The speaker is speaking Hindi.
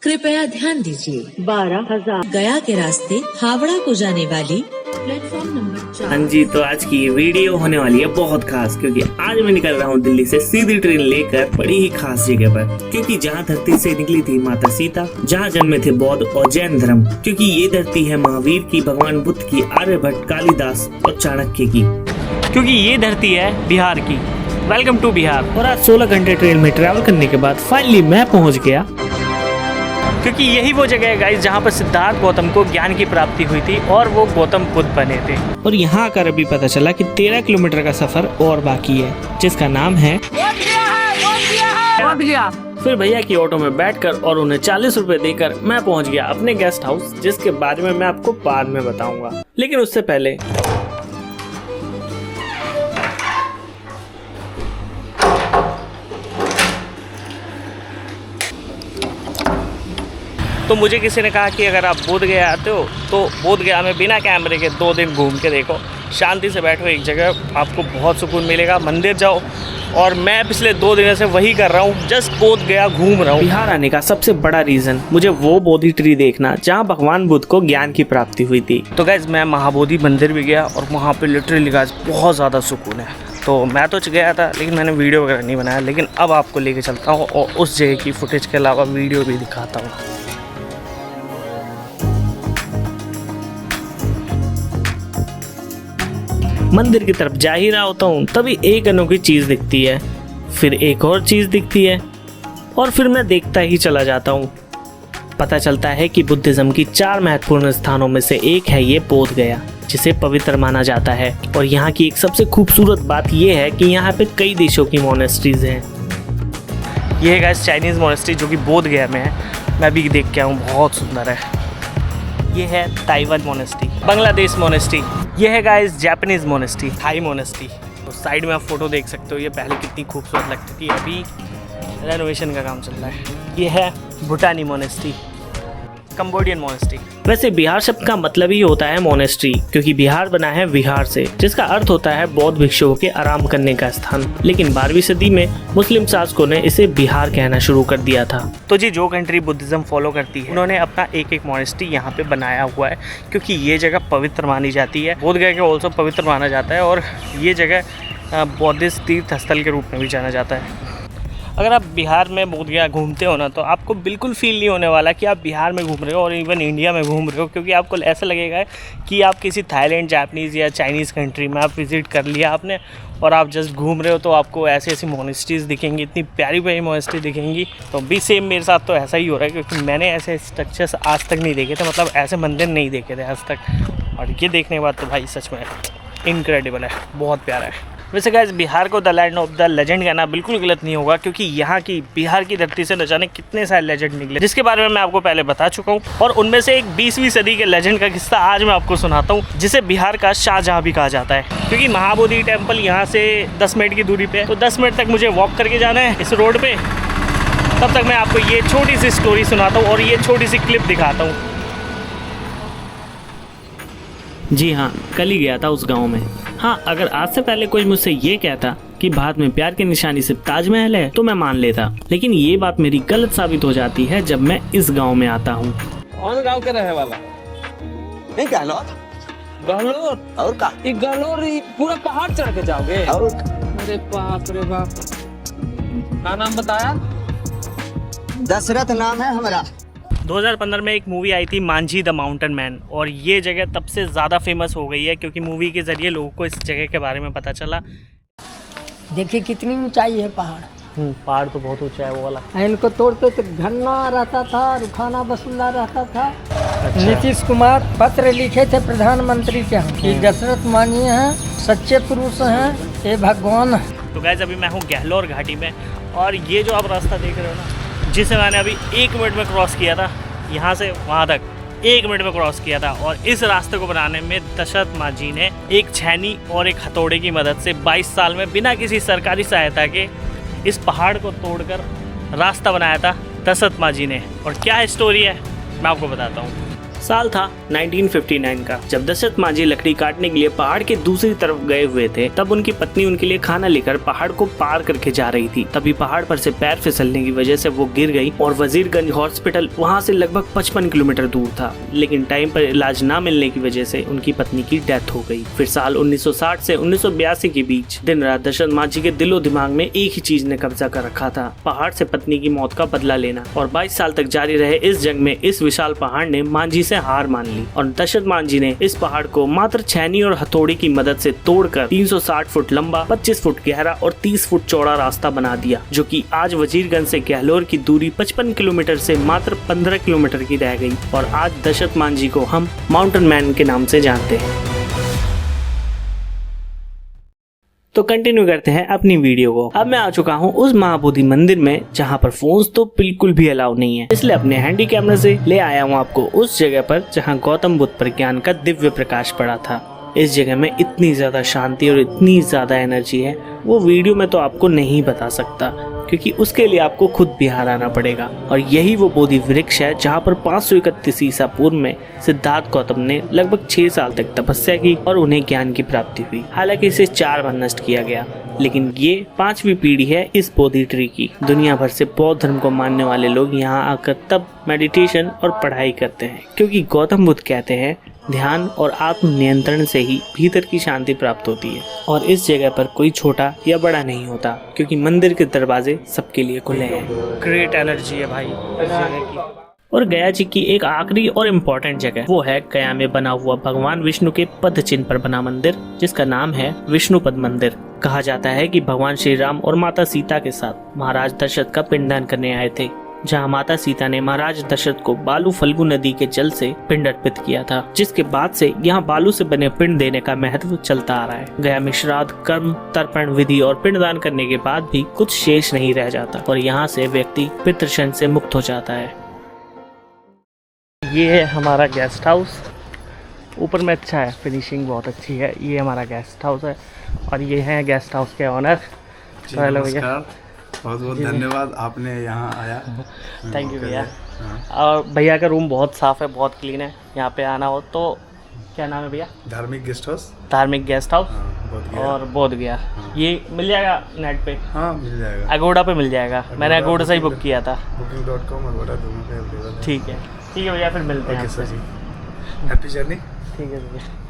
कृपया ध्यान दीजिए 12,000 गया के रास्ते हावड़ा को जाने वाली प्लेटफॉर्म नंबर 4। हाँ जी, तो आज की ये वीडियो होने वाली है बहुत खास, क्योंकि आज मैं निकल रहा हूँ दिल्ली से सीधी ट्रेन लेकर बड़ी ही खास जगह पर, क्योंकि जहाँ धरती से निकली थी माता सीता, जहाँ जन्मे थे बौद्ध और जैन धर्म, क्योंकि ये धरती है महावीर की, भगवान बुद्ध की, आर्यभट्ट, कालिदास और चाणक्य की, क्योंकि ये धरती है बिहार की। Welcome to Bihar. और आज 16 घंटे ट्रेन में ट्रैवल करने के बाद फाइनली मैं पहुँच गया, क्योंकि यही वो जगह है गाइस जहाँ पर सिद्धार्थ गौतम को ज्ञान की प्राप्ति हुई थी और वो गौतम बुद्ध बने थे। और यहाँ आकर अभी पता चला कि 13 किलोमीटर का सफर और बाकी है, जिसका नाम है फिर भैया की ऑटो में बैठकर और उन्हें 40 रुपए देकर मैं पहुँच गया अपने गेस्ट हाउस, जिसके बारे में मैं आपको बाद में बताऊंगा। लेकिन उससे पहले तो मुझे किसी ने कहा कि अगर आप बोध गया आते हो तो बोध गया में बिना कैमरे के 2 दिन घूम के देखो, शांति से बैठो एक जगह, आपको बहुत सुकून मिलेगा। मंदिर जाओ, और मैं पिछले 2 दिनों से वही कर रहा हूँ, जस्ट बोध गया घूम रहा हूँ। बिहार आने का सबसे बड़ा रीज़न मुझे वो बोधि ट्री देखना जहाँ भगवान बुद्ध को ज्ञान की प्राप्ति हुई थी। तो गाइस मैं महाबोधि मंदिर भी गया और वहाँ पे लिटरली गाइस बहुत ज़्यादा सुकून है। तो मैं तो गया था लेकिन मैंने वीडियो वगैरह नहीं बनाया, लेकिन अब आपको लेके चलता हूँ और उस जगह की फुटेज के अलावा वीडियो भी दिखाता हूँ। मंदिर की तरफ जा ही रहा होता हूँ तभी एक अनोखी चीज़ दिखती है, फिर एक और चीज़ दिखती है, और फिर मैं देखता ही चला जाता हूँ। पता चलता है कि बुद्धिज्म की 4 महत्वपूर्ण स्थानों में से एक है ये बोध गया, जिसे पवित्र माना जाता है। और यहाँ की एक सबसे खूबसूरत बात यह है कि यहाँ पे कई देशों की मोनेस्ट्रीज हैं। ये है गाइस चाइनीज़ मोनेस्ट्री जो कि बोध गया में है, मैं भी देख के आऊँ, बहुत सुंदर है। ये है ताइवान मोनेस्ट्री, बांग्लादेश मोनेस्ट्री, ये है guys Japanese monastery, Thai monastery. तो साइड में आप फोटो देख सकते हो, ये पहले कितनी खूबसूरत लगती थी, अभी रेनोवेशन का काम चल रहा है। ये है भूटानी मोनेस्ट्री, कंबोडियन मोनेस्ट्री। वैसे बिहार शब्द का मतलब ही होता है मोनेस्ट्री, क्योंकि बिहार बना है विहार से, जिसका अर्थ होता है बौद्ध भिक्षुओं के आराम करने का स्थान। लेकिन 12वीं सदी में मुस्लिम शासकों ने इसे बिहार कहना शुरू कर दिया था। तो जी जो कंट्री बुद्धिज्म फॉलो करती है उन्होंने अपना एक मोनेस्ट्री यहाँ पे बनाया हुआ है, क्योंकि ये जगह पवित्र मानी जाती है। बोध गया को ऑल्सो पवित्र माना जाता है और ये जगह बौद्धिस्ट तीर्थ स्थल के रूप में भी जाना जाता है। अगर आप बिहार में बोध गया घूमते हो ना, तो आपको बिल्कुल फील नहीं होने वाला कि आप बिहार में घूम रहे हो और इवन इंडिया में घूम रहे हो, क्योंकि आपको ऐसा लगेगा कि आप किसी थाईलैंड, जापानीज़ या चाइनीज़ कंट्री में आप विज़िट कर लिया आपने और आप जस्ट घूम रहे हो। तो आपको ऐसी ऐसी मोनेस्ट्रीज़ दिखेंगी, इतनी प्यारी प्यारी मोनेस्ट्री दिखेंगी। तो भी सेम मेरे साथ तो ऐसा ही हो रहा है, क्योंकि मैंने ऐसे स्ट्रक्चर्स आज तक नहीं देखे थे, मतलब ऐसे मंदिर नहीं देखे थे आज तक। और ये देखने के बाद तो भाई सच में इनक्रेडिबल है, बहुत प्यारा है। वैसे गाइस बिहार को the land of the legend कहना बिल्कुल गलत नहीं होगा, क्योंकि यहाँ की बिहार की धरती से न जाने कितने सारे लेजेंड निकले, जिसके बारे में मैं आपको पहले बता चुका हूँ। और उनमें से एक 20वीं सदी के लेजेंड का किस्सा आज मैं आपको सुनाता हूँ, जिसे बिहार का शाहजहाँ भी कहा जाता है। क्योंकि महाबोधि टेम्पल यहाँ से 10 मिनट की दूरी पे है, तो 10 मिनट तक मुझे वॉक करके जाना है इस रोड पे। तब तक मैं आपको ये छोटी सी स्टोरी सुनाता हूँ और ये छोटी सी क्लिप दिखाता हूँ। जी हाँ, कल ही गया था उस गांव में। हाँ, अगर आज से पहले कोई मुझसे ये कहता कि भारत में प्यार की निशानी सिर्फ ताजमहल है तो मैं मान लेता, लेकिन ये बात मेरी गलत साबित हो जाती है जब मैं इस गांव में आता हूँ। कौन गांव के रहने वाला? नहीं गहलोर। गहलोर? और का? गहलोर पूरा पहाड़ चढ़ के जाओगे? और अरे बाप रे बाप। क्या नाम बताया? दशरथ नाम है हमारा। 2015 में एक मूवी आई थी मांझी द माउंटेन मैन, और ये जगह तब से ज़्यादा फेमस हो गई है, क्योंकि मूवी के ज़रिए लोगों को इस जगह के बारे में पता चला। देखिए कितनी ऊंचाई है पहाड़। पहाड़ तो बहुत ऊंचा है वो वाला। इनको तोड़ते तो घन्ना रहता था, रुखाना बसुल्ला रहता था। अच्छा। नीतीश कुमार पत्र लिखे थे प्रधानमंत्री के कि दशरथ मानिए हैं, सच्चे पुरुष हैं, ये भगवान है। तो गाइस अभी मैं हूँ गहलोर घाटी में, और ये जो आप रास्ता देख रहे हो ना, जिसे मैंने अभी 1 मिनट में क्रॉस किया था, यहाँ से वहाँ तक 1 मिनट में क्रॉस किया था। और इस रास्ते को बनाने में दशरथ मांझी ने एक छैनी और एक हथौड़े की मदद से 22 साल में बिना किसी सरकारी सहायता के इस पहाड़ को तोड़कर रास्ता बनाया था दशरथ मांझी ने। और क्या स्टोरी है मैं आपको बताता हूँ। साल था 1959 का। जब दशरथ मांझी लकड़ी काटने के लिए पहाड़ के दूसरी तरफ गए हुए थे, तब उनकी पत्नी उनके लिए खाना लेकर पहाड़ को पार करके जा रही थी। तभी पहाड़ पर से पैर फिसलने की वजह से वो गिर गई और वजीरगंज हॉस्पिटल वहाँ से लगभग 55 किलोमीटर दूर था, लेकिन टाइम पर इलाज न मिलने की वजह से उनकी पत्नी की डेथ हो गई। फिर साल 1960 से 1982 के बीच दिन रात दशरथ मांझी के दिलो दिमाग में एक ही चीज ने कब्जा कर रखा था, पहाड़ से पत्नी की मौत का बदला लेना। और 22 साल तक जारी रहे इस जंग में इस विशाल पहाड़ ने मांझी से हार मान ली और दशरथ मांझी ने इस पहाड़ को मात्र छेनी और हथौड़ी की मदद से तोड़कर 360 फुट लंबा, 25 फुट गहरा और 30 फुट चौड़ा रास्ता बना दिया, जो कि आज वजीरगंज से गहलोर की दूरी 55 किलोमीटर से मात्र 15 किलोमीटर की रह गई। और आज दशरथ मांझी को हम माउंटेन मैन के नाम से जानते हैं। तो कंटिन्यू करते हैं अपनी वीडियो को। अब मैं आ चुका हूँ उस महाबोधि मंदिर में जहाँ पर फोन्स तो बिल्कुल भी अलाउ नहीं है, इसलिए अपने हैंडी कैमरा से ले आया हूँ आपको उस जगह पर जहाँ गौतम बुद्ध पर ज्ञान का दिव्य प्रकाश पड़ा था। इस जगह में इतनी ज्यादा शांति और इतनी ज्यादा एनर्जी है, वो वीडियो में तो आपको नहीं बता सकता, क्योंकि उसके लिए आपको खुद बिहार आना पड़ेगा। और यही वो बोधि वृक्ष है जहाँ पर 531 ईसा पूर्व में सिद्धार्थ गौतम ने लगभग 6 साल तक तपस्या की और उन्हें ज्ञान की प्राप्ति हुई। हालांकि इसे 4 बार नष्ट किया गया, लेकिन ये 5वीं पीढ़ी है इस बोधि ट्री की। दुनिया भर से बौद्ध धर्म को मानने वाले लोग यहाँ आकर तब मेडिटेशन और पढ़ाई करते हैं, क्योंकि गौतम बुद्ध कहते हैं ध्यान और आत्म नियंत्रण से ही भीतर की शांति प्राप्त होती है। और इस जगह पर कोई छोटा या बड़ा नहीं होता, क्योंकि मंदिर के दरवाजे सबके लिए खुले हैं। ग्रेट एनर्जी है भाई इस जगह की। और गया जी की एक आखिरी और इम्पोर्टेंट जगह वो है गया में बना हुआ भगवान विष्णु के पद चिन्ह पर बना मंदिर, जिसका नाम है विष्णुपद मंदिर। कहा जाता है कि भगवान श्री राम और माता सीता के साथ महाराज दशरथ का पिंडदान करने आए थे, जहां माता सीता ने महाराज दशरथ को बालू फल्गु नदी के जल से पिंड अर्पित किया था, जिसके बाद से यहां बालू से बने पिंड देने का महत्व चलता आ रहा है। गया में श्राद्ध, कर्म, तर्पण विधि और पिंडदान करने के बाद भी कुछ शेष नहीं रह जाता और यहां से व्यक्ति पितृशन से मुक्त हो जाता है। ये है हमारा गेस्ट हाउस, ऊपर में अच्छा है, फिनिशिंग बहुत अच्छी है। ये हमारा गेस्ट हाउस है और ये है गेस्ट हाउस के ऑनर। हेलो भैया, बहुत बहुत धन्यवाद, आपने यहाँ आया। थैंक यू भैया। और भैया का रूम बहुत साफ़ है, बहुत क्लीन है। यहाँ पे आना हो तो क्या नाम है भैया? धार्मिक गेस्ट हाउस। धार्मिक गेस्ट हाउस और बोध गया। ये मिल जाएगा नेट पे? हाँ मिल जाएगा, अगोड़ा पे मिल जाएगा। मैंने अगोड़ा से ही बुक किया था। booking.com अगोड़ा दोनों पे अवेलेबल है। ठीक है भैया, फिर मिलते हैं आपसे। Happy journey. ठीक है भैया।